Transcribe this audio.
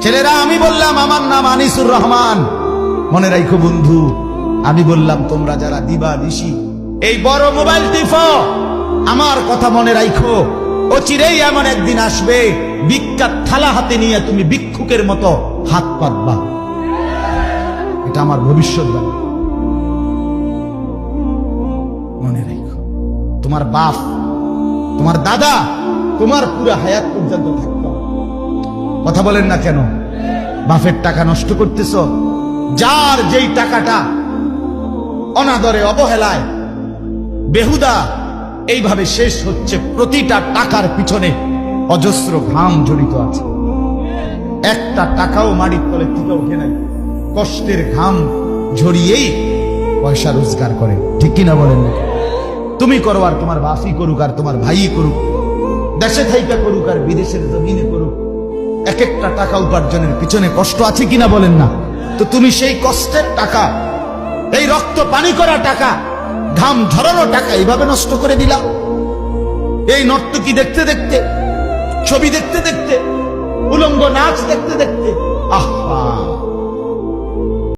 ছেলেরা, আমি বললাম আমার নাম আনিসুর রহমান। মনে রাখো বন্ধু, আমি বললাম তোমরা যারা দিবা দিশি এই বড় মোবাইল টিপো, আমার কথা মনে রাখো, অচিরেই এমন একদিন আসবে ভিক্ষার থালা হাতে নিয়ে তুমি ভিক্ষুকের মতো হাত পাতবা। এটা আমার ভবিষ্যৎবাণী, মনে রাখো। তোমার বাপ, তোমার দাদা, তোমার পুরো হায়াত পর্যন্ত থাকতো। কথা বলেন না কেন? বাপের টাকা নষ্ট করতেছ। যার যেই টাকাটা অনাদরে, অবহেলায়, বেহুদা এইভাবে শেষ হচ্ছে, প্রতিটা টাকার পিছনে অজস্র ঘাম জড়িত আছে। একটা টাকাও মাটির তলে থেকে ওঠে নাই, কষ্টের ঘাম ঝরিয়েই পয়সা রোজগার করে। ঠিক কিনা বলেন না? তুমি করো আর তোমার বাপই করুক আর তোমার ভাই করুক, দেশে থাইকা করুক আর বিদেশের জমিনে করুক, এক একটা টাকা উপার্জনের পিছনে কষ্ট আছে কিনা বলেন না? তো তুমি সেই কষ্টের টাকা, এই রক্ত পানি করা টাকা, ঘাম ঝরানো টাকা এইভাবে নষ্ট করে দিলা। এই নর্তকী দেখতে দেখতে, ছবি দেখতে দেখতে, উলঙ্গ নাচ দেখতে দেখতে, আহা